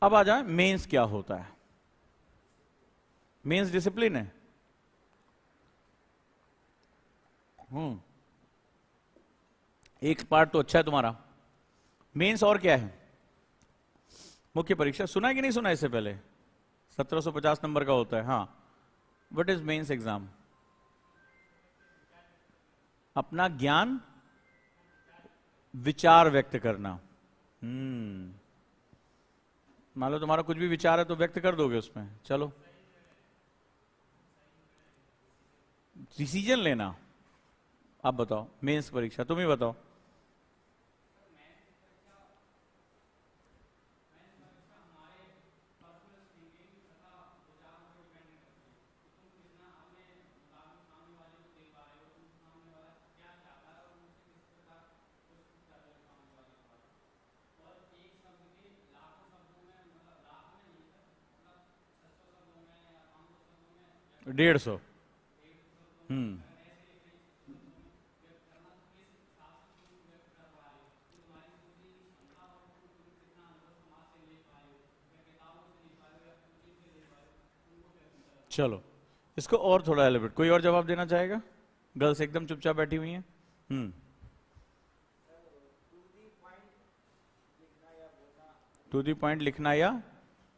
अब आ जाए मेंस क्या होता है। मेंस डिसिप्लिन है। एक पार्ट तो अच्छा है तुम्हारा। मेंस और क्या है? मुख्य परीक्षा सुना है कि नहीं सुना इससे पहले? 1750 नंबर का होता है। हाँ, व्हाट इज मेंस एग्जाम? अपना ज्ञान विचार व्यक्त करना। मान लो तुम्हारा कुछ भी विचार है तो व्यक्त कर दोगे उसमें। चलो, डिसीजन लेना। आप बताओ, मेंस परीक्षा तुम ही बताओ। डेढ़ सौ। चलो, इसको और थोड़ा एलिब्रेट। कोई और जवाब देना चाहेगा? गर्ल्स एकदम चुपचाप बैठी हुई हैं। टू दी पॉइंट लिखना या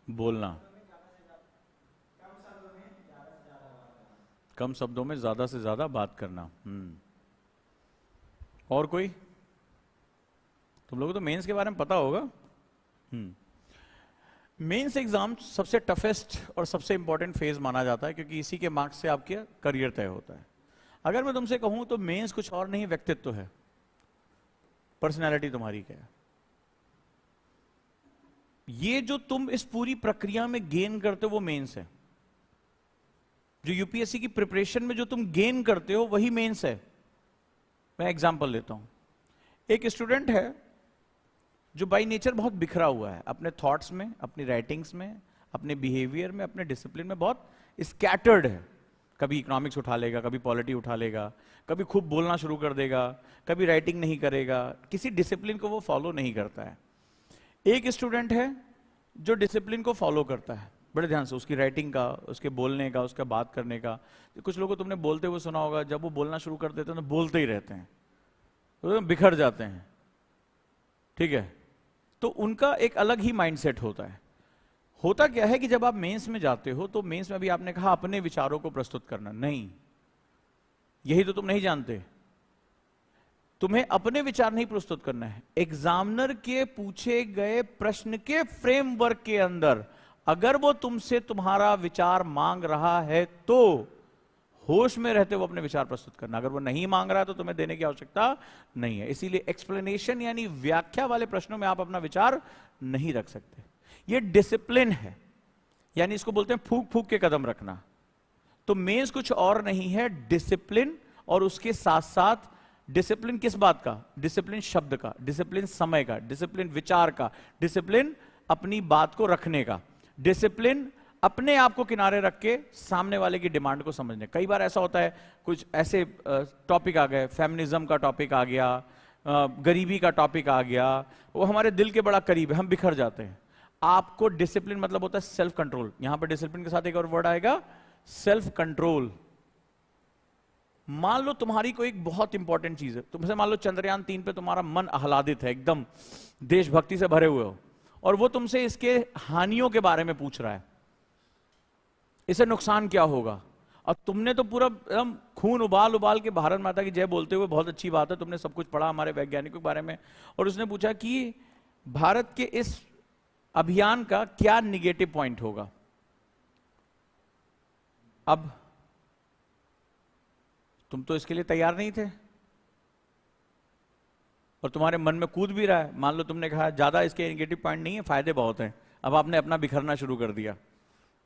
बोलना। कम शब्दों में ज्यादा से ज्यादा बात करना। और कोई? तुम लोगों को तो मेंस के बारे में पता होगा। मेंस एग्जाम सबसे टफेस्ट और सबसे इंपॉर्टेंट फेज माना जाता है, क्योंकि इसी के मार्क्स से आपके करियर तय होता है। अगर मैं तुमसे कहूं तो मेंस कुछ और नहीं, व्यक्तित्व है। पर्सनैलिटी तुम्हारी क्या है, ये जो तुम इस पूरी प्रक्रिया में गेन करते हो वो मेंस है। जो यूपीएससी की प्रिपरेशन में जो तुम गेन करते हो वही मेंस है। मैं एग्जांपल लेता हूं। एक स्टूडेंट है जो बाय नेचर बहुत बिखरा हुआ है, अपने थॉट्स में, अपनी राइटिंग्स में, अपने बिहेवियर में, अपने डिसिप्लिन में बहुत स्कैटर्ड है। कभी इकोनॉमिक्स उठा लेगा, कभी पॉलिटी उठा लेगा, कभी खूब बोलना शुरू कर देगा, कभी राइटिंग नहीं करेगा, किसी डिसिप्लिन को वो फॉलो नहीं करता है। एक स्टूडेंट है जो डिसिप्लिन को फॉलो करता है बड़े ध्यान से, उसकी राइटिंग का, उसके बोलने का, उसका बात करने का। कुछ लोगों को तुमने बोलते हुए सुना होगा, जब वो बोलना शुरू कर देते हैं तो बोलते ही रहते हैं, तो बिखर जाते हैं। ठीक है, तो उनका एक अलग ही माइंडसेट होता है। होता क्या है कि जब आप मेंस में जाते हो तो मेंस में भी आपने कहा अपने विचारों को प्रस्तुत करना, नहीं, यही तो तुम नहीं जानते। तुम्हें अपने विचार नहीं प्रस्तुत करना है, एग्जामिनर के पूछे गए प्रश्न के फ्रेमवर्क के अंदर अगर वो तुमसे तुम्हारा विचार मांग रहा है तो होश में रहते हुए अपने विचार प्रस्तुत करना। अगर वो नहीं मांग रहा है तो तुम्हें देने की आवश्यकता नहीं है। इसीलिए एक्सप्लेनेशन यानी व्याख्या वाले प्रश्नों में आप अपना विचार नहीं रख सकते। ये डिसिप्लिन है, यानी इसको बोलते हैं फूक फूक के कदम रखना। तो मेंस कुछ और नहीं है, डिसिप्लिन। और उसके साथ साथ डिसिप्लिन किस बात का? डिसिप्लिन शब्द का, डिसिप्लिन समय का, डिसिप्लिन विचार का, डिसिप्लिन अपनी बात को रखने का, डिसिप्लिन अपने आप को किनारे रख के सामने वाले की डिमांड को समझने। कई बार ऐसा होता है, कुछ ऐसे टॉपिक आ गए, फेमिनिज्म का टॉपिक आ गया, गरीबी का टॉपिक आ गया, वो हमारे दिल के बड़ा करीब है, हम बिखर जाते हैं। आपको डिसिप्लिन मतलब होता है सेल्फ कंट्रोल। यहां पर डिसिप्लिन के साथ एक और वर्ड आएगा, सेल्फ कंट्रोल। मान लो तुम्हारी कोई एक बहुत इंपॉर्टेंट चीज है, तुमसे मान लो चंद्रयान 3 पे तुम्हारा मन आह्लादित है, एकदम देशभक्ति से भरे हुए हो, और वो तुमसे इसके हानियों के बारे में पूछ रहा है, इसे नुकसान क्या होगा। और तुमने तो पूरा एकदम खून उबाल उबाल के भारत माता की जय बोलते हुए, बहुत अच्छी बात है, तुमने सब कुछ पढ़ा हमारे वैज्ञानिकों के बारे में, और उसने पूछा कि भारत के इस अभियान का क्या निगेटिव पॉइंट होगा। अब तुम तो इसके लिए तैयार नहीं थे और तुम्हारे मन में कूद भी रहा है। मान लो तुमने कहा ज्यादा इसके नेगेटिव पॉइंट नहीं है, फायदे बहुत हैं। अब आपने अपना बिखरना शुरू कर दिया।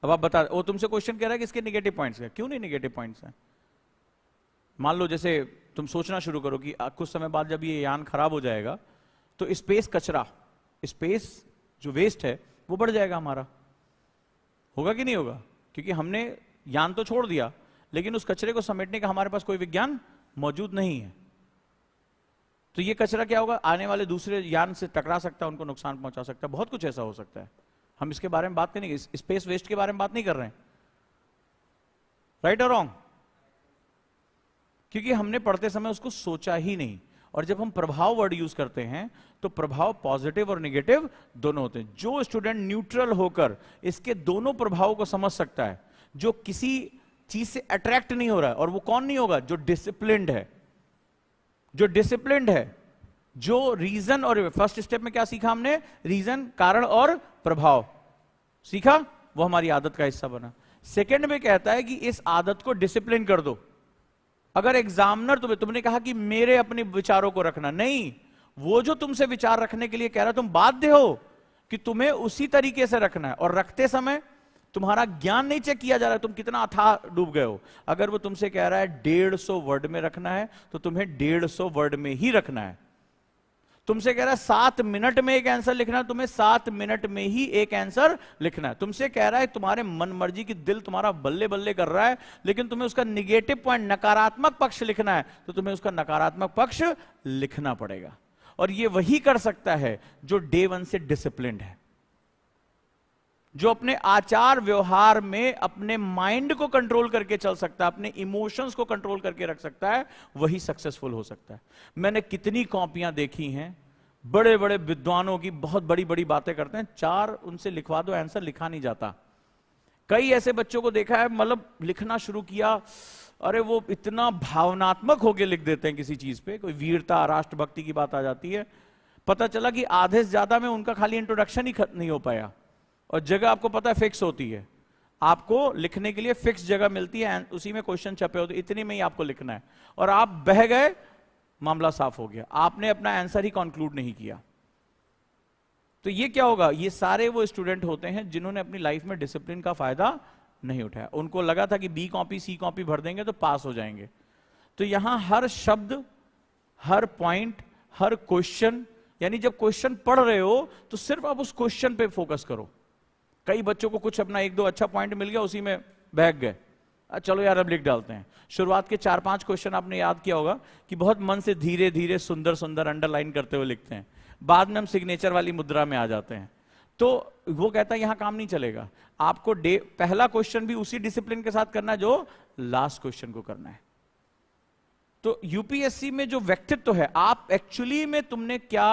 अब आप बता, वो तुमसे क्वेश्चन कह रहा है कि इसके नेगेटिव पॉइंट्स हैं। क्यों नहीं नेगेटिव पॉइंट्स हैं? मान लो जैसे तुम सोचना शुरू करो कि कुछ समय बाद जब ये यान खराब हो जाएगा तो स्पेस कचरा, स्पेस जो वेस्ट है वो बढ़ जाएगा हमारा। होगा कि नहीं होगा? क्योंकि हमने यान तो छोड़ दिया, लेकिन उस कचरे को समेटने का हमारे पास कोई विज्ञान मौजूद नहीं है। तो ये कचरा क्या होगा, आने वाले दूसरे यान से टकरा सकता है, उनको नुकसान पहुंचा सकता है, बहुत कुछ ऐसा हो सकता है। हम इसके बारे में बात नहीं, स्पेस वेस्ट के बारे में बात नहीं कर रहे हैं, राइट और रॉन्ग? क्योंकि हमने पढ़ते समय उसको सोचा ही नहीं। और जब हम प्रभाव वर्ड यूज करते हैं तो प्रभाव पॉजिटिव और नेगेटिव दोनों होते हैं। जो स्टूडेंट न्यूट्रल होकर इसके दोनों प्रभावों को समझ सकता है, जो किसी चीज से अट्रैक्ट नहीं हो रहा है, और वो कौन नहीं होगा? जो डिसिप्लिन्ड है, जो डिसिप्लिन्ड है, जो रीजन, और फर्स्ट स्टेप में क्या सीखा हमने? रीजन, कारण और प्रभाव सीखा, वो हमारी आदत का हिस्सा बना। सेकंड में कहता है कि इस आदत को डिसिप्लिन कर दो। अगर एग्जामिनर तुमने कहा कि मेरे अपने विचारों को रखना, नहीं, वो जो तुमसे विचार रखने के लिए कह रहा है तुम बाध्य हो कि तुम्हें उसी तरीके से रखना है। और रखते समय तुम्हारा ज्ञान नहीं चेक किया जा रहा है, तुम कितना अथाह डूब गए हो। अगर वो तुमसे कह रहा है 150 वर्ड में रखना है तो तुम्हें 150 वर्ड में ही रखना है। तुमसे कह रहा है 7 मिनट में एक आंसर लिखना है, तुम्हें 7 मिनट में ही एक आंसर लिखना है। तुमसे कह रहा है तुम्हारे मन मर्जी की दिल तुम्हारा बल्ले बल्ले कर रहा है, लेकिन तुम्हें उसका निगेटिव पॉइंट, नकारात्मक पक्ष लिखना है, तो तुम्हें उसका नकारात्मक पक्ष लिखना पड़ेगा। और ये वही कर सकता है जो डे 1 से डिसिप्लिन्ड है, जो अपने आचार व्यवहार में अपने माइंड को कंट्रोल करके चल सकता है, अपने इमोशंस को कंट्रोल करके रख सकता है, वही सक्सेसफुल हो सकता है। मैंने कितनी कॉपियां देखी हैं, बड़े बड़े विद्वानों की, बहुत बड़ी बड़ी बातें करते हैं, 4 उनसे लिखवा दो, आंसर लिखा नहीं जाता। कई ऐसे बच्चों को देखा है, मतलब लिखना शुरू किया, अरे वो इतना भावनात्मक होके लिख देते हैं किसी चीज पे, कोई वीरता, राष्ट्रभक्ति की बात आ जाती है, पता चला कि आधे से ज्यादा में उनका खाली इंट्रोडक्शन ही नहीं हो पाया। और जगह आपको पता है फिक्स होती है, आपको लिखने के लिए फिक्स जगह मिलती है, उसी में क्वेश्चन छपे होते, इतनी में ही आपको लिखना है, और आप बह गए, मामला साफ हो गया, आपने अपना आंसर ही कंक्लूड नहीं किया। तो ये क्या होगा? ये सारे वो स्टूडेंट होते हैं जिन्होंने अपनी लाइफ में डिसिप्लिन का फायदा नहीं उठाया। उनको लगा था कि बी कॉपी सी कॉपी भर देंगे तो पास हो जाएंगे। तो यहां हर शब्द, हर पॉइंट, हर क्वेश्चन, यानी जब क्वेश्चन पढ़ रहे हो तो सिर्फ आप उस क्वेश्चन पे फोकस करो। कई बच्चों को कुछ अपना 1-2 अच्छा पॉइंट मिल गया, उसी में बहक गए, चलो यार अब लिख डालते हैं। शुरुआत के 4-5 क्वेश्चन आपने याद किया होगा कि बहुत मन से धीरे धीरे सुंदर सुंदर अंडरलाइन करते हुए लिखते हैं, बाद में हम सिग्नेचर वाली मुद्रा में आ जाते हैं। तो वो कहता है यहां काम नहीं चलेगा, आपको पहला क्वेश्चन भी उसी डिसिप्लिन के साथ करना है जो लास्ट क्वेश्चन को करना है। तो यूपीएससी में जो व्यक्तित्व है, आप एक्चुअली में तुमने क्या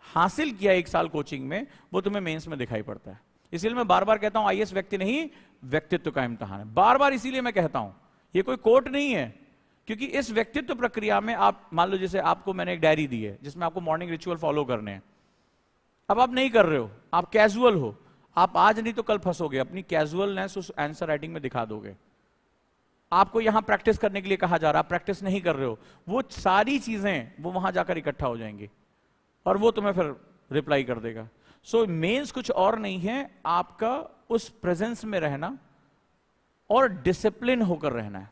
हासिल किया 1 साल कोचिंग में, वो तुम्हें मेंस में दिखाई पड़ता है। इसलिए मैं बार बार कहता हूं आईएएस व्यक्ति नहीं, व्यक्तित्व का इम्तिहान है। बार बार इसीलिए मैं कहता हूं, ये कोई कोर्ट नहीं है, क्योंकि इस व्यक्तित्व प्रक्रिया में आप मान लो, जैसे आपको मैंने एक डायरी दी है जिसमें आपको मॉर्निंग रिचुअल फॉलो करने हैं। अब आप नहीं कर रहे हो, आप कैजुअल हो, आप आज नहीं तो कल फंसोगे, अपनी कैजुअलनेस उस आंसर राइटिंग में दिखा दोगे। आपको यहां प्रैक्टिस करने के लिए कहा जा रहा है, प्रैक्टिस नहीं कर रहे हो, वो सारी चीजें वो वहां जाकर इकट्ठा हो जाएंगी और वो तुम्हें फिर रिप्लाई कर देगा। सो मेंस कुछ और नहीं है, आपका उस प्रेजेंस में रहना और डिसिप्लिन होकर रहना है।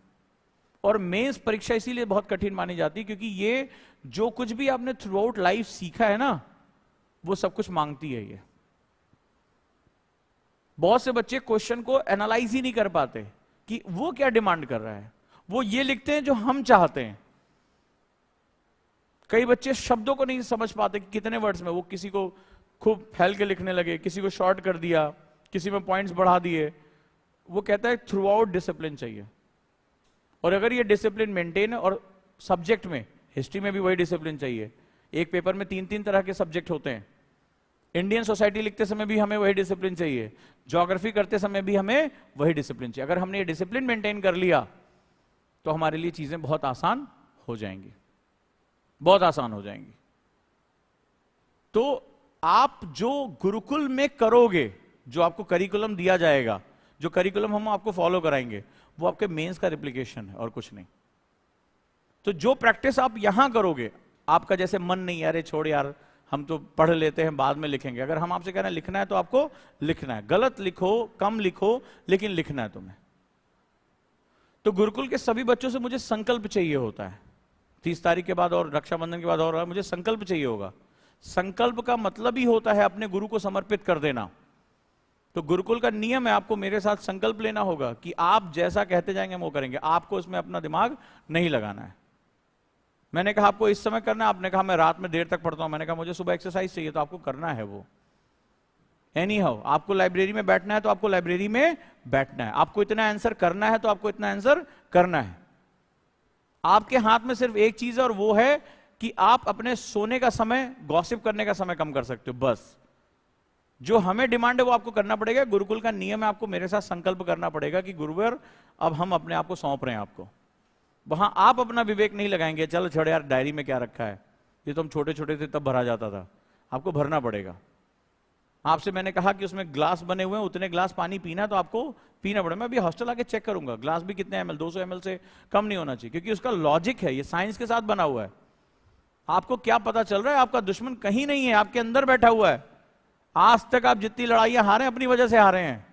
और मेंस परीक्षा इसीलिए बहुत कठिन मानी जाती है क्योंकि ये जो कुछ भी आपने थ्रू आउट लाइफ सीखा है ना, वो सब कुछ मांगती है ये। बहुत से बच्चे क्वेश्चन को एनालाइज ही नहीं कर पाते कि वो क्या डिमांड कर रहा है, वो ये लिखते हैं जो हम चाहते हैं। कई बच्चे शब्दों को नहीं समझ पाते कि कितने वर्ड्स में, वो किसी को खूब फैल के लिखने लगे, किसी को शॉर्ट कर दिया, किसी में पॉइंट्स बढ़ा दिए। वो कहता है थ्रू आउट डिसिप्लिन चाहिए। और अगर ये डिसिप्लिन मेंटेन है, और सब्जेक्ट में, हिस्ट्री में भी वही डिसिप्लिन चाहिए। एक पेपर में 3-3 तरह के सब्जेक्ट होते हैं। इंडियन सोसाइटी लिखते समय भी हमें वही डिसिप्लिन चाहिए, ज्योग्राफी करते समय भी हमें वही डिसिप्लिन चाहिए। अगर हमने ये डिसिप्लिन मेंटेन कर लिया तो हमारे लिए चीजें बहुत आसान हो जाएंगी, बहुत आसान हो जाएंगी। तो आप जो गुरुकुल में करोगे, जो आपको करिकुलम दिया जाएगा, जो करिकुलम हम आपको फॉलो कराएंगे, वो आपके मेंस का रिप्लिकेशन है और कुछ नहीं। तो जो प्रैक्टिस आप यहां करोगे, आपका जैसे मन नहीं, अरे छोड़ यार हम तो पढ़ लेते हैं बाद में लिखेंगे, अगर हम आपसे कह रहे हैं लिखना है तो आपको लिखना है। गलत लिखो, कम लिखो, लेकिन लिखना है तुम्हें। तो गुरुकुल के सभी बच्चों से मुझे संकल्प चाहिए होता है। 30 तारीख के बाद और रक्षाबंधन के बाद और मुझे संकल्प चाहिए होगा। संकल्प का मतलब ही होता है अपने गुरु को समर्पित कर देना। तो गुरुकुल का नियम है, आपको मेरे साथ संकल्प लेना होगा कि आप जैसा कहते जाएंगे हम वो करेंगे। आपको इसमें अपना दिमाग नहीं लगाना है। मैंने कहा आपको इस समय करना है, आपने कहा मैं रात में देर तक पढ़ता हूं, मैंने कहा मुझे सुबह एक्सरसाइज चाहिए, तो आपको करना है वो। एनी हाउ आपको लाइब्रेरी में बैठना है तो आपको लाइब्रेरी में बैठना है, आपको इतना आंसर करना है तो आपको इतना आंसर करना है। आपके हाथ में सिर्फ एक चीज है और वो है कि आप अपने सोने का समय, गॉसिप करने का समय कम कर सकते हो। बस जो हमें डिमांड है वो आपको करना पड़ेगा। गुरुकुल का नियम है, आपको मेरे साथ संकल्प करना पड़ेगा कि गुरुवर अब हम अपने आप को सौंप रहे हैं आपको। वहां आप अपना विवेक नहीं लगाएंगे, चल छोड़ यार डायरी में क्या रखा है, ये तो हम छोटे छोटे थे तब भरा जाता था। आपको भरना पड़ेगा। आपसे मैंने कहा कि उसमें ग्लास बने हुए हैं, उतने ग्लास पानी पीना तो आपको पीना पड़ेगा। मैं अभी हॉस्टल आके चेक करूंगा ग्लास भी कितने ml, 200 ml से कम नहीं होना चाहिए, क्योंकि उसका लॉजिक है, ये साइंस के साथ बना हुआ है। आपको क्या पता चल रहा है, आपका दुश्मन कहीं नहीं है, आपके अंदर बैठा हुआ है। आज तक आप जितनी लड़ाइयां हारे अपनी वजह से हारे हैं।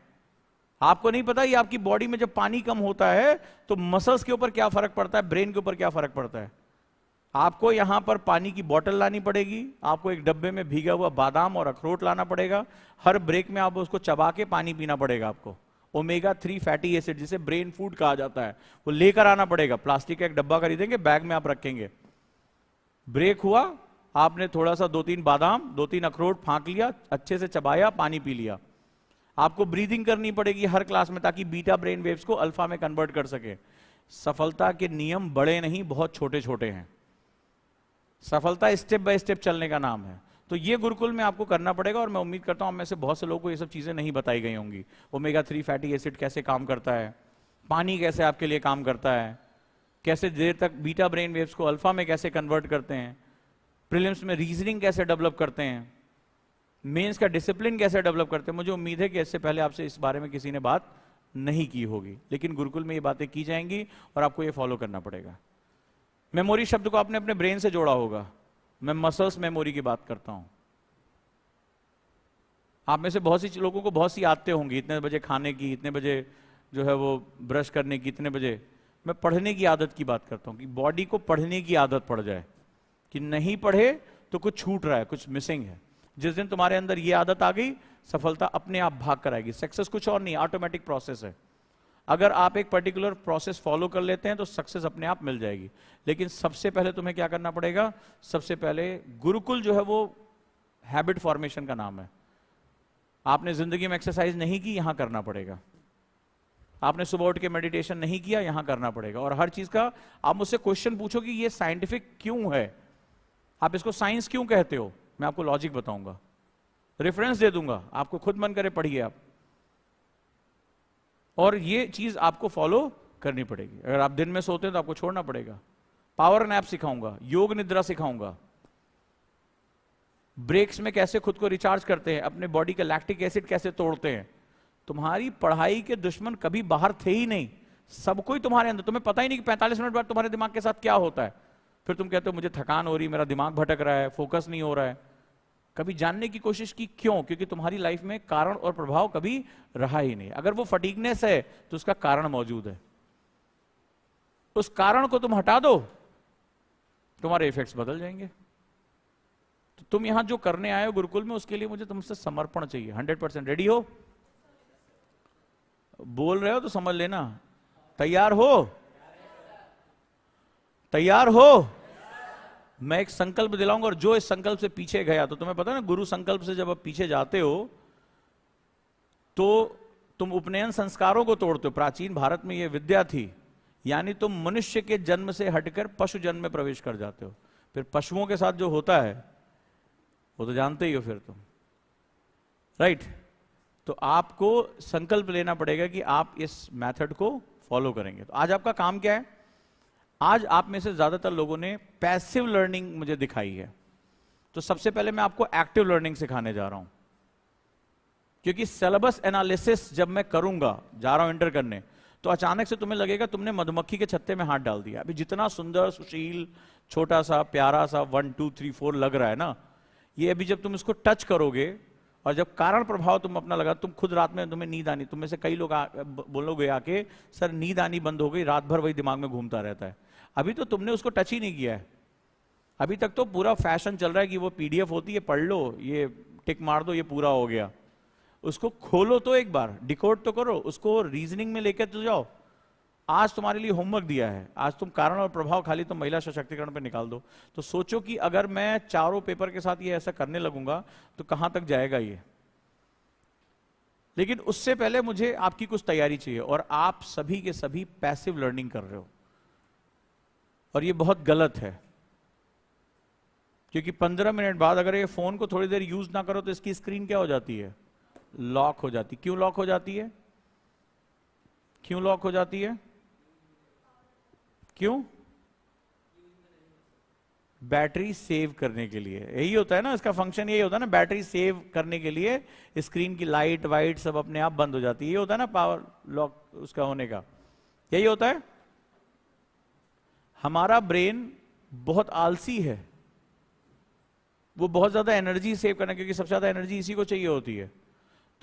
आपको नहीं पता ये आपकी बॉडी में जब पानी कम होता है तो मसल्स के ऊपर क्या फर्क पड़ता है, ब्रेन के ऊपर क्या फर्क पड़ता है। आपको यहां पर पानी की बोतल लानी पड़ेगी, आपको एक डब्बे में भीगा हुआ बादाम और अखरोट लाना पड़ेगा, हर ब्रेक में आप उसको चबा के पानी पीना पड़ेगा। आपको ओमेगा 3 फैटी एसिड जिसे ब्रेन फूड कहा जाता है वो लेकर आना पड़ेगा। प्लास्टिक का एक डब्बा खरीदेंगे, बैग में आप रखेंगे। ब्रेक हुआ, आपने थोड़ा सा 2-3 बादाम 2-3 अखरोट फांक लिया, अच्छे से चबाया, पानी पी लिया। आपको ब्रीदिंग करनी पड़ेगी हर क्लास में ताकि बीटा ब्रेन वेव्स को अल्फा में कन्वर्ट कर सके। सफलता के नियम बड़े नहीं, बहुत छोटे छोटे हैं। सफलता स्टेप बाय स्टेप चलने का नाम है। तो ये गुरुकुल में आपको करना पड़ेगा और मैं उम्मीद करता हूं में से बहुत से लोगों को ये सब चीजें नहीं बताई गई होंगी। ओमेगा 3 फैटी एसिड कैसे काम करता है, पानी कैसे आपके लिए काम करता है, कैसे देर तक बीटा ब्रेन वेव्स को अल्फा में कैसे कन्वर्ट करते हैं, प्रीलिम्स में रीजनिंग कैसे डेवलप करते हैं, मेंस का डिसिप्लिन कैसे डेवलप करते हैं। मुझे उम्मीद है कि इससे पहले आपसे इस बारे में किसी ने बात नहीं की होगी, लेकिन गुरुकुल में ये बातें की जाएंगी और आपको ये फॉलो करना पड़ेगा। मेमोरी शब्द को आपने अपने ब्रेन से जोड़ा होगा, मैं मसल्स मेमोरी की बात करता हूं। आप में से बहुत सी लोगों को बहुत सी आदतें होंगी, इतने बजे खाने की, इतने बजे जो है वो ब्रश करने की, इतने बजे। मैं पढ़ने की आदत की बात करता हूं कि बॉडी को पढ़ने की आदत पड़ जाए, कि नहीं पढ़े तो कुछ छूट रहा है, कुछ मिसिंग है। जिस दिन तुम्हारे अंदर ये आदत आ गई, सफलता अपने आप भाग कर आएगी। सक्सेस कुछ और नहीं, ऑटोमेटिक प्रोसेस है। अगर आप एक पर्टिकुलर प्रोसेस फॉलो कर लेते हैं तो सक्सेस अपने आप मिल जाएगी। लेकिन सबसे पहले तुम्हें क्या करना पड़ेगा, सबसे पहले गुरुकुल जो है वो हैबिट फॉर्मेशन का नाम है। आपने जिंदगी में एक्सरसाइज नहीं की, यहां करना पड़ेगा। आपने सुबह उठ के मेडिटेशन नहीं किया, यहां करना पड़ेगा। और हर चीज का आप मुझसे क्वेश्चन पूछो कि ये साइंटिफिक क्यों है, आप इसको साइंस क्यों कहते हो, मैं आपको लॉजिक बताऊंगा, रेफरेंस दे दूंगा, आपको खुद मन करे पढ़िए आप। और ये चीज आपको फॉलो करनी पड़ेगी। अगर आप दिन में सोते हैं तो आपको छोड़ना पड़ेगा। पावर नैप सिखाऊंगा, योग निद्रा सिखाऊंगा, ब्रेक्स में कैसे खुद को रिचार्ज करते हैं, अपने बॉडी का लैक्टिक एसिड कैसे तोड़ते हैं। तुम्हारी पढ़ाई के दुश्मन कभी बाहर थे ही नहीं, सब कोई तुम्हारे अंदर। तुम्हें पता ही नहीं कि 45 मिनट बाद तुम्हारे दिमाग के साथ क्या होता है। फिर तुम कहते हो मुझे थकान हो रही, मेरा दिमाग भटक रहा है, फोकस नहीं हो रहा है। कभी जानने की कोशिश की क्यों? क्योंकि तुम्हारी लाइफ में कारण और प्रभाव कभी रहा ही नहीं। अगर वो फटीगनेस है तो उसका कारण मौजूद है, उस कारण को तुम हटा दो, तुम्हारे इफेक्ट्स बदल जाएंगे। तो तुम यहां जो करने आए हो गुरुकुल में, उसके लिए मुझे तुमसे समर्पण चाहिए। 100% रेडी हो? बोल रहे हो तो समझ लेना, तैयार हो? तैयार हो? मैं एक संकल्प दिलाऊंगा और जो इस संकल्प से पीछे गया, तो तुम्हें पता है ना, गुरु संकल्प से जब आप पीछे जाते हो तो तुम उपनयन संस्कारों को तोड़ते हो। प्राचीन भारत में यह विद्या थी, यानी तुम मनुष्य के जन्म से हटकर पशु जन्म में प्रवेश कर जाते हो। फिर पशुओं के साथ जो होता है वो तो जानते ही हो फिर तुम, राइट? तो आपको संकल्प लेना पड़ेगा कि आप इस मेथड को फॉलो करेंगे। तो आज आपका काम क्या है? आज आप में से ज्यादातर लोगों ने पैसिव लर्निंग मुझे दिखाई है, तो सबसे पहले मैं आपको एक्टिव लर्निंग सिखाने जा रहा हूं। क्योंकि सिलेबस एनालिसिस जब मैं करूंगा, जा रहा हूं इंटर करने, तो अचानक से तुम्हें लगेगा तुमने मधुमक्खी के छत्ते में हाथ डाल दिया। अभी जितना सुंदर, सुशील, छोटा सा, प्यारा सा 1 2 3 4 लग रहा है ना, ये अभी जब तुम इसको टच करोगे और जब कारण प्रभाव तुम अपना लगा, तुम खुद रात में तुम्हें नींद आनी, तुम में से कई लोग बोलोगे आके, सर नींद आनी बंद हो गई, रात भर वही दिमाग में घूमता रहता है। अभी तो तुमने उसको टच ही नहीं किया है। अभी तक तो पूरा फैशन चल रहा है कि वो पीडीएफ होती है, पढ़ लो, ये टिक मार दो, ये पूरा हो गया। उसको खोलो तो एक बार, डिकोड तो करो, उसको रीजनिंग में लेकर तो जाओ। आज तुम्हारे लिए होमवर्क दिया है, आज तुम कारण और प्रभाव खाली तुम महिला सशक्तिकरण पे निकाल दो। तो सोचो कि अगर मैं चारों पेपर के साथ ये ऐसा करने लगूंगा तो कहां तक जाएगा ये। लेकिन उससे पहले मुझे आपकी कुछ तैयारी चाहिए, और आप सभी के सभी पैसिव लर्निंग कर रहे हो, और ये बहुत गलत है। क्योंकि 15 मिनट बाद अगर ये फोन को थोड़ी देर यूज ना करो तो इसकी स्क्रीन क्या हो जाती है? लॉक हो जाती। क्यों लॉक हो जाती है? क्यों लॉक हो जाती है? क्यों? बैटरी सेव करने के लिए। यही होता है ना, इसका फंक्शन यही होता है ना, बैटरी सेव करने के लिए स्क्रीन की लाइट वाइट सब अपने आप बंद हो जाती है। ये होता है ना पावर लॉक उसका होने का, यही होता है। हमारा ब्रेन बहुत आलसी है, वो बहुत ज्यादा एनर्जी सेव करना, क्योंकि सबसे ज्यादा एनर्जी इसी को चाहिए होती है।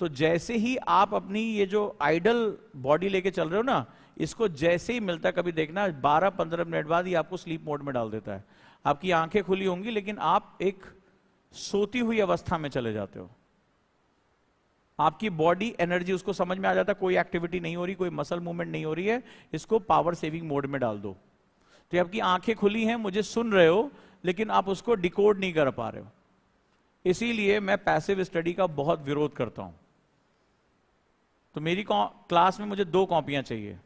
तो जैसे ही आप अपनी ये जो आइडल बॉडी लेके चल रहे हो ना, इसको जैसे ही मिलता है, कभी देखना 12-15 मिनट बाद ही आपको स्लीप मोड में डाल देता है। आपकी आंखें खुली होंगी लेकिन आप एक सोती हुई अवस्था में चले जाते हो। आपकी बॉडी एनर्जी, उसको समझ में आ जाता है कोई एक्टिविटी नहीं हो रही, कोई मसल मूवमेंट नहीं हो रही है, इसको पावर सेविंग मोड में डाल दो। तो आपकी आंखें खुली हैं, मुझे सुन रहे हो, लेकिन आप उसको डिकोड नहीं कर पा रहे हो। इसीलिए मैं पैसिव स्टडी का बहुत विरोध करता हूं। तो मेरी क्लास में मुझे 2 कॉपियां चाहिए,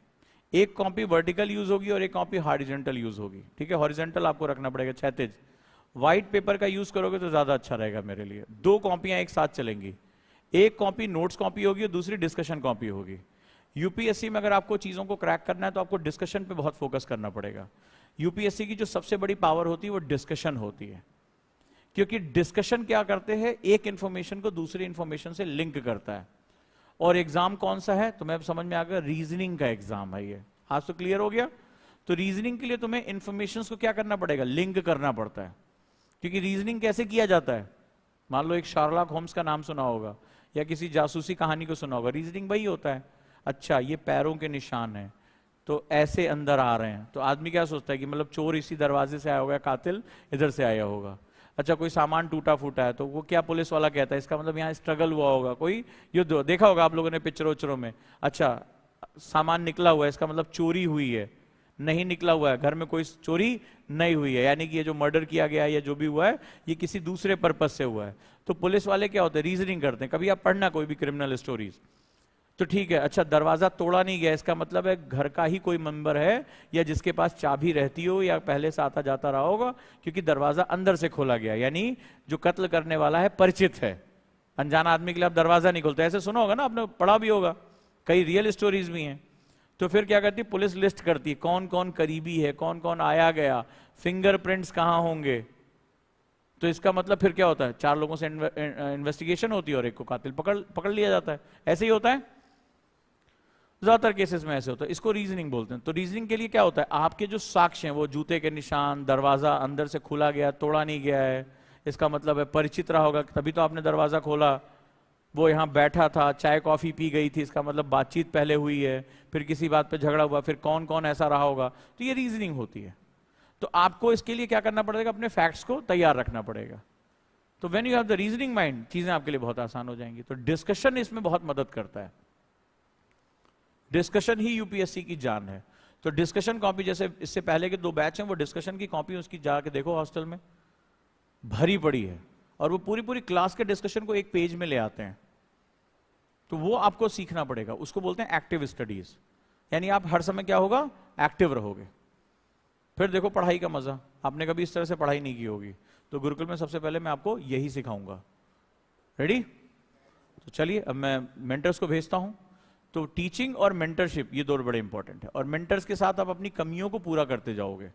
एक कॉपी वर्टिकल यूज होगी और एक कॉपी हॉरिजॉन्टल यूज होगी। ठीक है, हॉरिजॉन्टल आपको रखना पड़ेगा क्षैतिज। व्हाइट पेपर का यूज करोगे तो ज्यादा अच्छा रहेगा मेरे लिए। 2 कॉपियां एक साथ चलेंगी, एक कॉपी नोट्स कॉपी होगी और दूसरी डिस्कशन कॉपी होगी। यूपीएससी में अगर आपको चीजों को क्रैक करना है तो आपको डिस्कशन पे बहुत फोकस करना पड़ेगा। यूपीएससी की जो सबसे बड़ी पावर होती है वो डिस्कशन होती है, क्योंकि डिस्कशन क्या करते हैं, एक इंफॉर्मेशन को दूसरी इंफॉर्मेशन से लिंक करता है। और एग्जाम कौन सा है? तुम्हें अब समझ में आ गया, रीजनिंग का एग्जाम है ये। आज तो क्लियर हो गया। तो रीजनिंग के लिए तुम्हें इंफॉर्मेशन को क्या करना पड़ेगा? लिंक करना पड़ता है। क्योंकि रीजनिंग कैसे किया जाता है? मान लो एक शार्लॉक होम्स का नाम सुना होगा या किसी जासूसी कहानी को सुना होगा। रीजनिंग वही होता है। अच्छा, ये पैरों के निशान है तो ऐसे अंदर आ रहे हैं, तो आदमी क्या सोचता है कि मतलब चोर इसी दरवाजे से आया होगा, कातिल इधर से आया होगा। अच्छा, कोई सामान टूटा फूटा है तो वो क्या पुलिस वाला कहता है, इसका मतलब यहाँ स्ट्रगल हुआ होगा, कोई युद्ध। देखा होगा आप लोगों ने पिक्चरों उच्चरों में। अच्छा, सामान निकला हुआ है, इसका मतलब चोरी हुई है। नहीं निकला हुआ है, घर में कोई चोरी नहीं हुई है, यानी कि ये जो मर्डर किया गया है या जो भी हुआ है ये किसी दूसरे पर्पज से हुआ है। तो पुलिस वाले क्या होते हैं? रीजनिंग करते हैं। कभी आप पढ़ना कोई भी क्रिमिनल स्टोरीज, तो ठीक है, अच्छा दरवाजा तोड़ा नहीं गया, इसका मतलब है घर का ही कोई मेंबर है या जिसके पास चाबी रहती हो या पहले से आता जाता रहा होगा, क्योंकि दरवाजा अंदर से खोला गया, यानी जो कत्ल करने वाला है परिचित है। अनजाना आदमी के लिए आप दरवाजा नहीं खोलते, ऐसे सुना होगा ना, आपने पढ़ा भी होगा, कई रियल स्टोरीज भी हैं। तो फिर क्या करती है पुलिस? लिस्ट करती है कौन कौन करीबी है, कौन कौन आया गया, फिंगरप्रिंट्स कहां होंगे। तो इसका मतलब फिर क्या होता है? 4 लोगों से इन्वेस्टिगेशन होती है और एक को कातिल पकड़ लिया जाता है। ऐसे ही होता है, ज्यादातर केसेस में ऐसे होता है। इसको रीजनिंग बोलते हैं। तो रीजनिंग के लिए क्या होता है? आपके जो साक्ष्य हैं, वो जूते के निशान, दरवाजा अंदर से खुला गया, तोड़ा नहीं गया है, इसका मतलब है परिचित रहा होगा, तभी तो आपने दरवाजा खोला। वो यहां बैठा था, चाय कॉफी पी गई थी, इसका मतलब बातचीत पहले हुई है, फिर किसी बात पे झगड़ा हुआ, फिर कौन कौन ऐसा रहा होगा। तो ये रीजनिंग होती है। तो आपको इसके लिए क्या करना पड़ेगा? अपने फैक्ट्स को तैयार रखना पड़ेगा। तो when you have the reasoning mind, चीजें आपके लिए बहुत आसान हो जाएंगी। तो डिस्कशन इसमें बहुत मदद करता है। डिस्कशन ही यूपीएससी की जान है। तो डिस्कशन कॉपी, जैसे इससे पहले के 2 बैच हैं, वो डिस्कशन की कॉपी उसकी जाके देखो, हॉस्टल में भरी पड़ी है, और वो पूरी पूरी क्लास के डिस्कशन को एक पेज में ले आते हैं। तो वो आपको सीखना पड़ेगा, उसको बोलते हैं एक्टिव स्टडीज, यानी आप हर समय क्या होगा? एक्टिव रहोगे। फिर देखो पढ़ाई का मजा, आपने कभी इस तरह से पढ़ाई नहीं की होगी, तो गुरुकुल में सबसे पहले मैं आपको यही सिखाऊंगा। रेडी? तो चलिए अब मैं मेंटर्स को भेजता हूं। तो टीचिंग और मेंटरशिप, ये 2 बड़े इंपॉर्टेंट है। और मेंटर्स के साथ आप अपनी कमियों को पूरा करते जाओगे,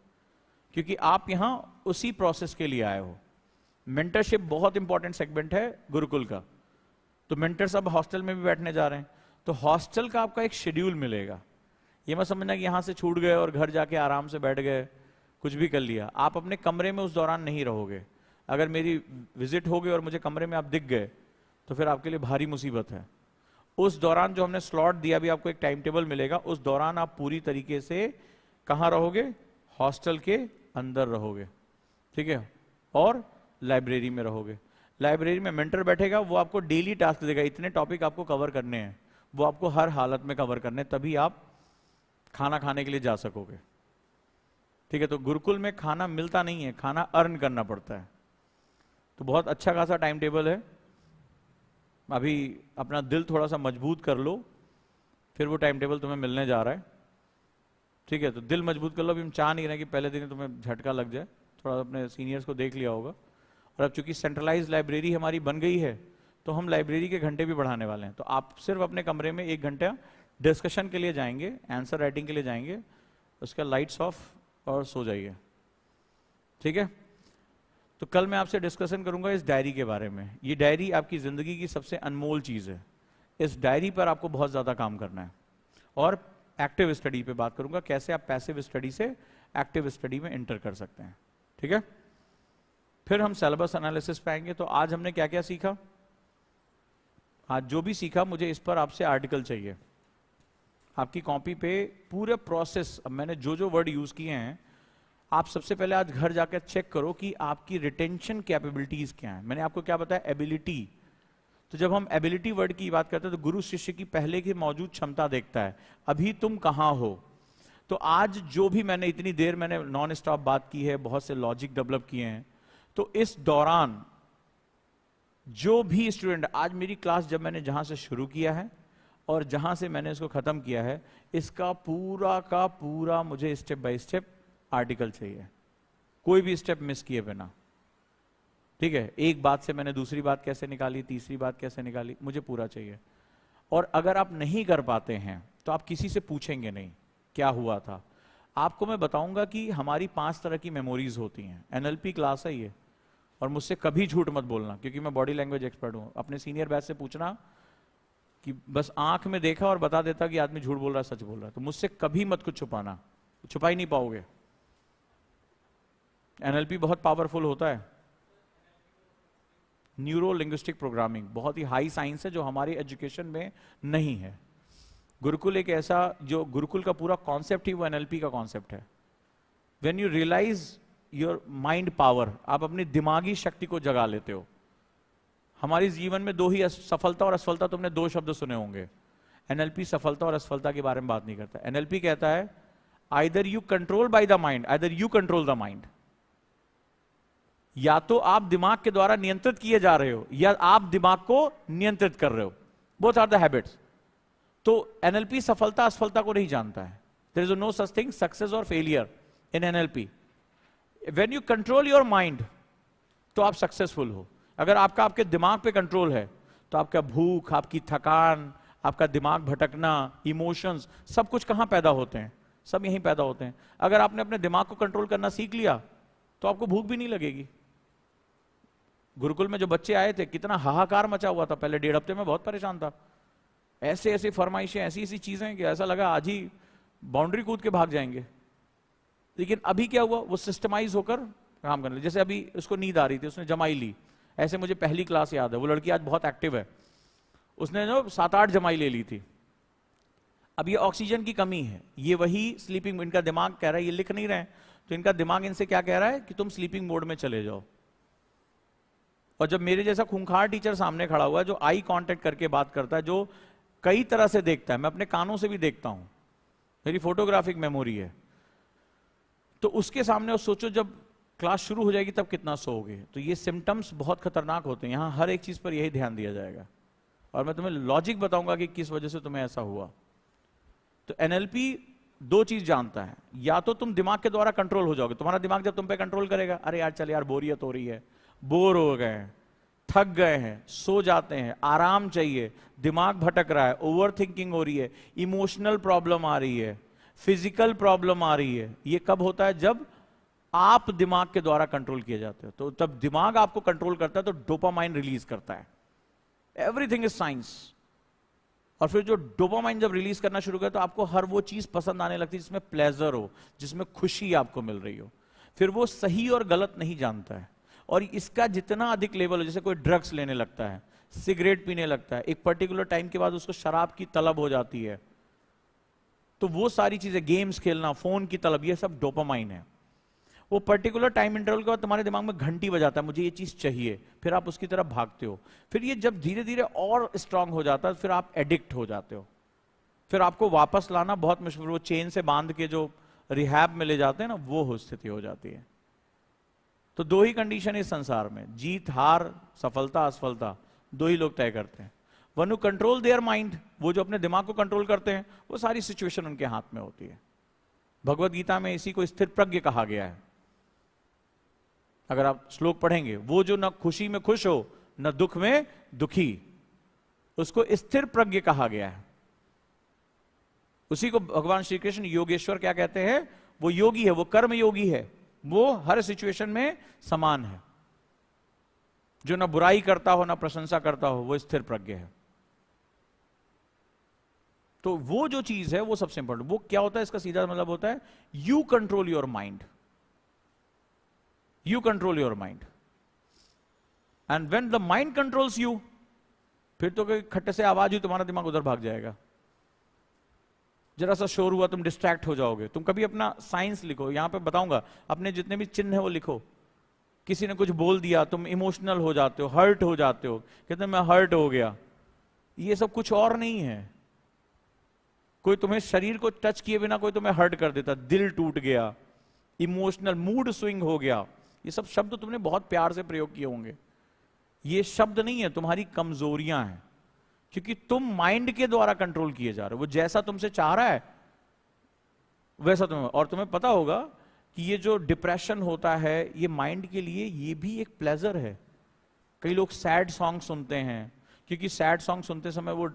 क्योंकि आप यहां उसी प्रोसेस के लिए आए हो। मेंटरशिप बहुत इंपॉर्टेंट सेगमेंट है गुरुकुल का। तो मेंटर्स अब हॉस्टल में भी बैठने जा रहे हैं, तो हॉस्टल का आपका एक शेड्यूल मिलेगा। ये मत समझना कि यहां से छूट गए और घर जाके आराम से बैठ गए, कुछ भी कर लिया। आप अपने कमरे में उस दौरान नहीं रहोगे। अगर मेरी विजिट हो गई और मुझे कमरे में आप दिख गए तो फिर आपके लिए भारी मुसीबत है। उस दौरान जो हमने स्लॉट दिया, भी आपको एक टाइम टेबल मिलेगा, उस दौरान आप पूरी तरीके से कहां रहोगे? हॉस्टल के अंदर रहोगे, ठीक है, और लाइब्रेरी में रहोगे। लाइब्रेरी में मेंटर बैठेगा, वो आपको डेली टास्क देगा, इतने टॉपिक आपको कवर करने हैं, वो आपको हर हालत में कवर करने हैं, तभी आप खाना खाने के लिए जा सकोगे। ठीक है, तो गुरुकुल में खाना मिलता नहीं है, खाना अर्न करना पड़ता है। तो बहुत अच्छा खासा टाइम टेबल है। अभी अपना दिल थोड़ा सा मजबूत कर लो, फिर वो टाइम टेबल तुम्हें मिलने जा रहा है, ठीक है? तो दिल मजबूत कर लो। अभी हम चाह नहीं रहे कि पहले दिन तुम्हें झटका लग जाए, थोड़ा अपने सीनियर्स को देख लिया होगा। और अब चूंकि सेंट्रलाइज लाइब्रेरी हमारी बन गई है, तो हम लाइब्रेरी के घंटे भी बढ़ाने वाले हैं। तो आप सिर्फ अपने कमरे में 1 घंटा डिस्कशन के लिए जाएंगे, आंसर राइटिंग के लिए जाएंगे, उसका लाइट्स ऑफ और सो जाइए, ठीक है? तो कल मैं आपसे डिस्कशन करूंगा इस डायरी के बारे में। ये डायरी आपकी जिंदगी की सबसे अनमोल चीज है। इस डायरी पर आपको बहुत ज्यादा काम करना है। और एक्टिव स्टडी पे बात करूंगा, कैसे आप पैसिव स्टडी से एक्टिव स्टडी में एंटर कर सकते हैं, ठीक है? फिर हम सिलेबस एनालिसिस पे आएंगे। तो आज हमने क्या क्या सीखा? आज जो भी सीखा, मुझे इस पर आपसे आर्टिकल चाहिए। आपकी कॉपी पे पूरे प्रोसेस, अब मैंने जो जो वर्ड यूज किए हैं, आप सबसे पहले आज घर जाकर चेक करो कि आपकी रिटेंशन कैपेबिलिटीज क्या है। मैंने आपको क्या बताया? एबिलिटी। तो जब हम एबिलिटी वर्ड की बात करते हैं, तो गुरु शिष्य की पहले की मौजूद क्षमता देखता है, अभी तुम कहां हो। तो आज जो भी मैंने इतनी देर मैंने नॉन स्टॉप बात की है, बहुत से लॉजिक डेवलप किए हैं, तो इस दौरान जो भी स्टूडेंट, आज मेरी क्लास जब मैंने जहां से शुरू किया है और जहां से मैंने इसको खत्म किया है, इसका पूरा का पूरा मुझे स्टेप बाय स्टेप आर्टिकल चाहिए, कोई भी स्टेप मिस किए बिना, ठीक है? एक बात से मैंने दूसरी बात कैसे निकाली, तीसरी बात कैसे निकाली, मुझे पूरा चाहिए। और अगर आप नहीं कर पाते हैं तो आप किसी से पूछेंगे नहीं क्या हुआ था। आपको मैं बताऊंगा कि हमारी 5 तरह की मेमोरीज होती हैं। एनएलपी क्लास है ये, और मुझसे कभी झूठ मत बोलना, क्योंकि मैं बॉडी लैंग्वेज एक्सपर्ट हूं। अपने सीनियर बैच से पूछना कि बस आंख में देखा और बता देता कि आदमी झूठ बोल रहा है, सच बोल रहा है। तो मुझसे कभी मत कुछ छुपाना, छुपा ही नहीं पाओगे। एनएलपी बहुत पावरफुल होता है। न्यूरो लिंग्विस्टिक प्रोग्रामिंग बहुत ही हाई साइंस है, जो हमारी एजुकेशन में नहीं है। गुरुकुल एक ऐसा, जो गुरुकुल का पूरा कॉन्सेप्ट ही वो एनएलपी का कॉन्सेप्ट है। When you realise your mind power, आप अपनी दिमागी शक्ति को जगा लेते हो। हमारे जीवन में 2 ही, सफलता और असफलता, तुमने 2 शब्द सुने होंगे। एनएलपी सफलता और असफलता के बारे में बात नहीं करता। एनएलपी कहता है either you control by the mind, either you control the mind. या तो आप दिमाग के द्वारा नियंत्रित किए जा रहे हो, या आप दिमाग को नियंत्रित कर रहे हो। Both are the habits. तो एनएलपी सफलता असफलता को नहीं जानता है। There is no such thing success और failure in NLP. When you control your mind, तो आप सक्सेसफुल हो। अगर आपका आपके दिमाग पे कंट्रोल है, तो आपका भूख, आपकी थकान, आपका दिमाग भटकना, इमोशंस, सब कुछ कहां पैदा होते हैं? सब यहीं पैदा होते हैं। अगर आपने अपने दिमाग को कंट्रोल करना सीख लिया, तो आपको भूख भी नहीं लगेगी। गुरुकुल में जो बच्चे आए थे, कितना हाहाकार मचा हुआ था। पहले 1.5 हफ्ते में बहुत परेशान था। ऐसे ऐसी फरमाइशें, ऐसी ऐसी चीजें कि ऐसा लगा आज ही बाउंड्री कूद के भाग जाएंगे। लेकिन अभी क्या हुआ, वो सिस्टमाइज होकर काम करने। जैसे अभी उसको नींद आ रही थी, उसने जमाई ली। ऐसे मुझे पहली क्लास याद है, वो लड़की आज बहुत एक्टिव है, उसने जो 7-8 जमाई ले ली थी। अब ये ऑक्सीजन की कमी है, ये वही स्लीपिंग, इनका दिमाग कह रहा है, ये लिख नहीं रहे हैं, तो इनका दिमाग इनसे क्या कह रहा है कि तुम स्लीपिंग मोड में चले जाओ। और जब मेरे जैसा खूंखार टीचर सामने खड़ा हुआ है, जो आई कांटेक्ट करके बात करता है, जो कई तरह से देखता है, मैं अपने कानों से भी देखता हूं, मेरी फोटोग्राफिक मेमोरी है, तो उसके सामने और सोचो जब क्लास शुरू हो जाएगी तब कितना सोओगे। तो ये सिम्टम्स बहुत खतरनाक होते हैं। यहां हर एक चीज पर यही ध्यान दिया जाएगा, और मैं तुम्हें लॉजिक बताऊंगा कि किस वजह से तुम्हें ऐसा हुआ। तो एनएलपी 2 चीज जानता है, या तो तुम दिमाग के द्वारा कंट्रोल हो जाओगे, तुम्हारा दिमाग जब तुम पे कंट्रोल करेगा, अरे यार चल यार बोरियत हो रही है, बोर हो गए हैं, थक गए हैं, सो जाते हैं, आराम चाहिए, दिमाग भटक रहा है, ओवर थिंकिंग हो रही है, इमोशनल प्रॉब्लम आ रही है, फिजिकल प्रॉब्लम आ रही है। ये कब होता है? जब आप दिमाग के द्वारा कंट्रोल किए जाते हो। तो तब दिमाग आपको कंट्रोल करता है, तो डोपामाइन रिलीज करता है। Everything is science. और फिर जो डोपामाइन जब रिलीज करना शुरू करे, तो आपको हर वो चीज पसंद आने लगती है जिसमें प्लेजर हो, जिसमें खुशी आपको मिल रही हो। फिर वो सही और गलत नहीं जानता है। और इसका जितना अधिक लेवल हो, जैसे कोई ड्रग्स लेने लगता है, सिगरेट पीने लगता है, एक पर्टिकुलर टाइम के बाद उसको शराब की तलब हो जाती है, तो वो सारी चीजें, गेम्स खेलना, फोन की तलब, ये सब डोपामाइन है। वो पर्टिकुलर टाइम इंटरवल के बाद तुम्हारे दिमाग में घंटी बजाता है, मुझे ये चीज चाहिए, फिर आप उसकी तरफ भागते हो। फिर ये जब धीरे धीरे और स्ट्रांग हो जाता है, फिर आप एडिक्ट हो जाते हो। फिर आपको वापस लाना बहुत मुश्किल, वो चेन से बांध के जो रिहैब में ले जाते हैं ना, वो स्थिति हो जाती है। तो 2 ही कंडीशन है इस संसार में, जीत हार, सफलता असफलता, दो ही लोग तय करते हैं। One who control their mind, वो जो अपने दिमाग को कंट्रोल करते हैं, वो सारी सिचुएशन उनके हाथ में होती है। भगवत गीता में इसी को स्थिर प्रज्ञ कहा गया है। अगर आप श्लोक पढ़ेंगे, वो जो न खुशी में खुश हो न दुख में दुखी, उसको स्थिर प्रज्ञ कहा गया है। उसी को भगवान श्री कृष्ण योगेश्वर क्या कहते हैं? वो योगी है, वो कर्म योगी है, वो हर सिचुएशन में समान है। जो ना बुराई करता हो ना प्रशंसा करता हो, वो स्थिर प्रज्ञ है। तो वो जो चीज है वो सबसे इंपॉर्टेंट। वो क्या होता है? इसका सीधा मतलब होता है you control your mind, you control your mind, and when the mind controls you, फिर तो कोई खट्टे से आवाज हुई, तुम्हारा दिमाग उधर भाग जाएगा। जरा सा शोर हुआ, तुम डिस्ट्रैक्ट हो जाओगे। तुम कभी अपना साइंस लिखो, यहां पे बताऊंगा, अपने जितने भी चिन्ह है वो लिखो। किसी ने कुछ बोल दिया, तुम इमोशनल हो जाते हो, हर्ट हो जाते हो, कहते मैं हर्ट हो गया। ये सब कुछ और नहीं है। कोई तुम्हें शरीर को टच किए बिना कोई तुम्हें हर्ट कर देता, दिल टूट गया, इमोशनल मूड स्विंग हो गया, ये सब शब्द तुमने बहुत प्यार से प्रयोग किए होंगे। ये शब्द नहीं है, तुम्हारी कमजोरियां हैं, क्योंकि तुम माइंड के द्वारा कंट्रोल किए जा रहे हो। वो जैसा तुमसे चाह रहा है वैसा तुम्हें। और तुम्हें पता होगा कि ये जो डिप्रेशन होता है, ये माइंड के लिए ये भी एक प्लेजर है। कई लोग सैड सॉन्ग सुनते हैं, क्योंकि सैड सॉन्ग सुनते समय वो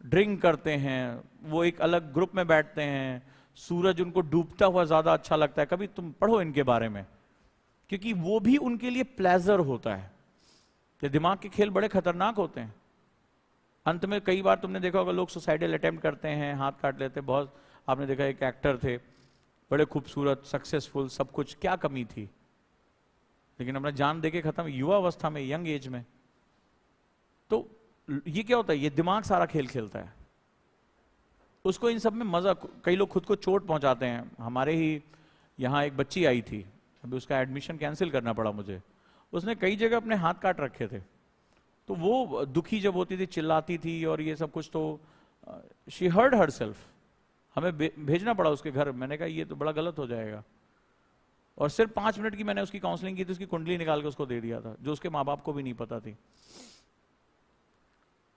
ड्रिंक करते हैं, वो एक अलग ग्रुप में बैठते हैं, सूरज उनको डूबता हुआ ज्यादा अच्छा लगता है। कभी तुम पढ़ो इनके बारे में, क्योंकि वो भी उनके लिए प्लेजर होता है। ये दिमाग के खेल बड़े खतरनाक होते हैं। अंत में कई बार तुमने देखा होगा, लोग सुसाइडल अटेम्प्ट करते हैं, हाथ काट लेते हैं। बहुत आपने देखा, एक एक्टर थे, बड़े खूबसूरत, सक्सेसफुल, सब कुछ, क्या कमी थी, लेकिन अपना जान देके खत्म, युवा अवस्था में, यंग एज में। तो ये क्या होता है? ये दिमाग सारा खेल खेलता है, उसको इन सब में मजा। कई लोग खुद को चोट पहुंचाते हैं। हमारे ही यहाँ एक बच्ची आई थी, अभी उसका एडमिशन कैंसिल करना पड़ा मुझे। उसने कई जगह अपने हाथ काट रखे थे। तो वो दुखी जब होती थी, चिल्लाती थी और ये सब कुछ, तो शी हर्ट हरसेल्फ। हमें भेजना पड़ा उसके घर। मैंने कहा ये तो बड़ा गलत हो जाएगा। और सिर्फ 5 मिनट की मैंने उसकी काउंसलिंग की थी, उसकी कुंडली निकाल के उसको दे दिया था, जो उसके माँ बाप को भी नहीं पता थी।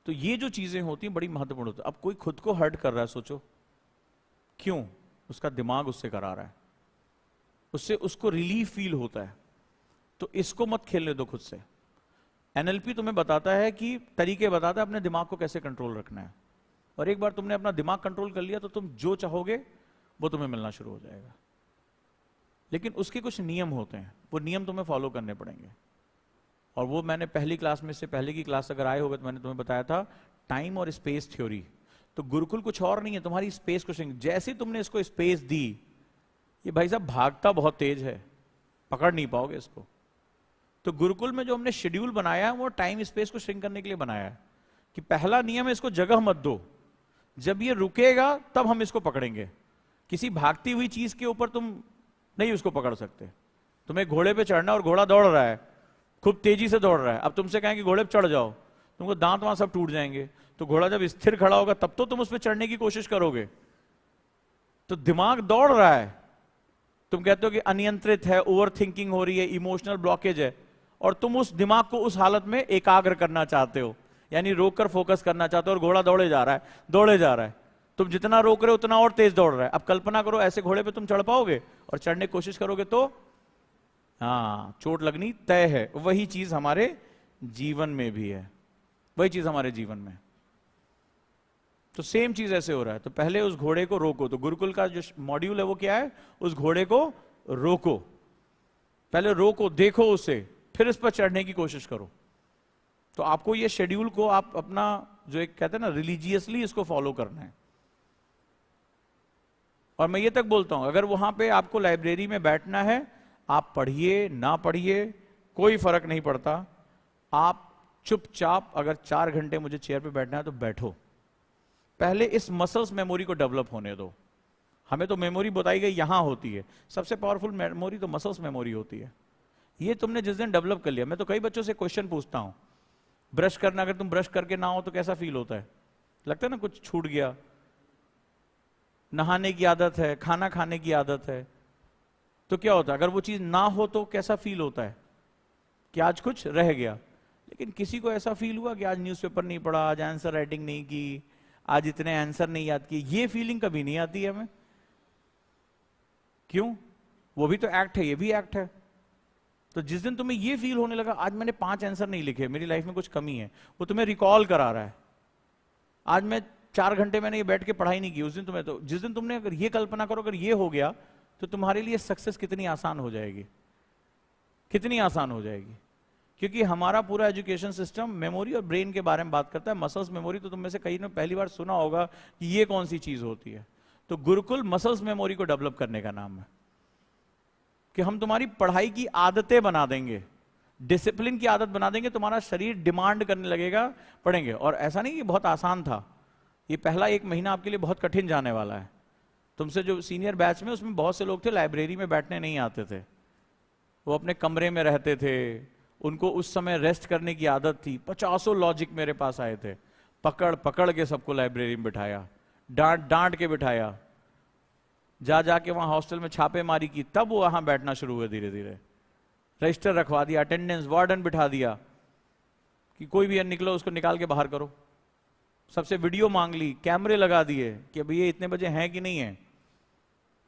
तो ये जो चीजें होती हैं बड़ी महत्वपूर्ण होती है। अब कोई खुद को हर्ट कर रहा है, सोचो क्यों? उसका दिमाग उससे करा रहा है, उससे उसको रिलीफ फील होता है। तो इसको मत खेलने दो खुद से। एनएलपी तुम्हें बताता है कि तरीके बताता है अपने दिमाग को कैसे कंट्रोल रखना है। और एक बार तुमने अपना दिमाग कंट्रोल कर लिया तो तुम जो चाहोगे वो तुम्हें मिलना शुरू हो जाएगा। लेकिन उसके कुछ नियम होते हैं, वो नियम तुम्हें फॉलो करने पड़ेंगे। और वो मैंने पहली क्लास में से पहले की क्लास अगर आए होगे तो मैंने तुम्हें बताया था, टाइम और स्पेस थ्योरी। तो गुरुकुल कुछ और नहीं है, तुम्हारी स्पेस को जैसे तुमने इसको स्पेस दी, ये भाई साहब भागता बहुत तेज है, पकड़ नहीं पाओगे इसको। तो गुरुकुल में जो हमने शेड्यूल बनाया है वो टाइम स्पेस को श्रिंक करने के लिए बनाया है। कि पहला नियम है, इसको जगह मत दो, जब ये रुकेगा तब हम इसको पकड़ेंगे। किसी भागती हुई चीज के ऊपर तुम नहीं उसको पकड़ सकते। तुम्हें घोड़े पे चढ़ना और घोड़ा दौड़ रहा है, खूब तेजी से दौड़ रहा है, अब तुमसे कहें कि घोड़े पे चढ़ जाओ, तुमको दांत वहां सब टूट जाएंगे। तो घोड़ा जब स्थिर खड़ा होगा तब तो तुम उस पर चढ़ने की कोशिश करोगे। तो दिमाग दौड़ रहा है, तुम कहते हो कि अनियंत्रित है, ओवर थिंकिंग हो रही है, इमोशनल ब्लॉकेज है, और तुम उस दिमाग को उस हालत में एकाग्र करना चाहते हो, यानी रोककर फोकस करना चाहते हो। और घोड़ा दौड़े जा रहा है, दौड़े जा रहा है, तुम जितना रोक रहे हो उतना और तेज दौड़ रहा है। अब कल्पना करो ऐसे घोड़े पे तुम चढ़ पाओगे और चढ़ने की कोशिश करोगे तो हाँ, चोट लगनी तय है। वही चीज हमारे जीवन में भी है, वही चीज हमारे जीवन में। तो सेम चीज ऐसे हो रहा है। तो पहले उस घोड़े को रोको। तो गुरुकुल का जो मॉड्यूल है वो क्या है? उस घोड़े को रोको, पहले रोको, देखो उसे, फिर इस पर चढ़ने की कोशिश करो। तो आपको ये शेड्यूल को आप अपना जो एक कहते हैं ना रिलीजियसली इसको फॉलो करना है। और मैं ये तक बोलता हूं, अगर वहां पे आपको लाइब्रेरी में बैठना है, आप पढ़िए ना पढ़िए कोई फर्क नहीं पड़ता। आप चुपचाप अगर 4 घंटे मुझे चेयर पे बैठना है तो बैठो। पहले इस मसल्स मेमोरी को डेवलप होने दो। हमें तो मेमोरी बताई गई यहां होती है, सबसे पावरफुल मेमोरी तो मसल्स मेमोरी होती है। ये तुमने जिस दिन डेवलप कर लिया, मैं तो कई बच्चों से क्वेश्चन पूछता हूं, ब्रश करना, अगर तुम ब्रश करके ना हो तो कैसा फील होता है? लगता है ना कुछ छूट गया। नहाने की आदत है, खाना खाने की आदत है, तो क्या होता है? अगर वो चीज ना हो तो कैसा फील होता है कि आज कुछ रह गया। लेकिन किसी को ऐसा फील हुआ कि आज न्यूज़पेपर नहीं पढ़ा, आज आंसर राइटिंग नहीं की, आज इतने आंसर नहीं याद किए? ये फीलिंग कभी नहीं आती है हमें। क्यों? वो भी तो एक्ट है, ये भी एक्ट है। तो जिस दिन तुम्हें ये फील होने लगा आज मैंने 5 आंसर नहीं लिखे, मेरी लाइफ में कुछ कमी है, वो तुम्हें रिकॉल करा रहा है, आज मैं 4 घंटे मैंने ये बैठ के पढ़ाई नहीं की, उस दिन तुम्हें, तो जिस दिन तुमने अगर ये कल्पना करो अगर ये हो गया तो तुम्हारे लिए सक्सेस कितनी आसान हो जाएगी, कितनी आसान हो जाएगी। क्योंकि हमारा पूरा एजुकेशन सिस्टम मेमोरी और ब्रेन के बारे में बात करता है। मसल्स मेमोरी तो तुम में से कई ने पहली बार सुना होगा कि ये कौन सी चीज होती है। तो गुरुकुल मसल्स मेमोरी को डेवलप करने का नाम है कि हम तुम्हारी पढ़ाई की आदतें बना देंगे, डिसिप्लिन की आदत बना देंगे, तुम्हारा शरीर डिमांड करने लगेगा पढ़ेंगे। और ऐसा नहीं कि बहुत आसान था, ये पहला 1 महीना आपके लिए बहुत कठिन जाने वाला है। तुमसे जो सीनियर बैच में उसमें बहुत से लोग थे लाइब्रेरी में बैठने नहीं आते थे, वो अपने कमरे में रहते थे, उनको उस समय रेस्ट करने की आदत थी। 50 लॉजिक मेरे पास आए थे, पकड़ पकड़ के सबको लाइब्रेरी में बिठाया, डांट डांट के बिठाया, जा जाके वहां हॉस्टल में छापेमारी की, तब वो वहां बैठना शुरू हुए। धीरे धीरे रजिस्टर रखवा दिया, अटेंडेंस वार्डन बिठा दिया कि कोई भी निकलो उसको निकाल के बाहर करो। सबसे वीडियो मांग ली, कैमरे लगा दिए कि अभी ये इतने बजे हैं कि नहीं है।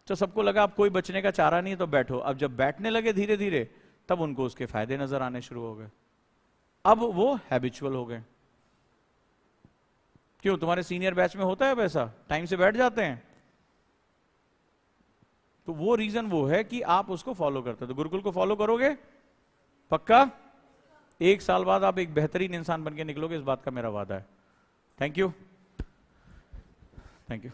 तो सबको लगा अब कोई बचने का चारा नहीं है तो बैठो। अब जब बैठने लगे धीरे धीरे तब उनको उसके फायदे नजर आने शुरू हो गए, अब वो हैबिचुअल हो गए। क्यों? तुम्हारे सीनियर बैच में होता है वैसा, टाइम से बैठ जाते हैं। तो वो रीजन वो है कि आप उसको फॉलो करते हो। तो गुरुकुल को फॉलो करोगे पक्का? 1 साल बाद आप एक बेहतरीन इंसान बन के निकलोगे, इस बात का मेरा वादा है। Thank you, thank you.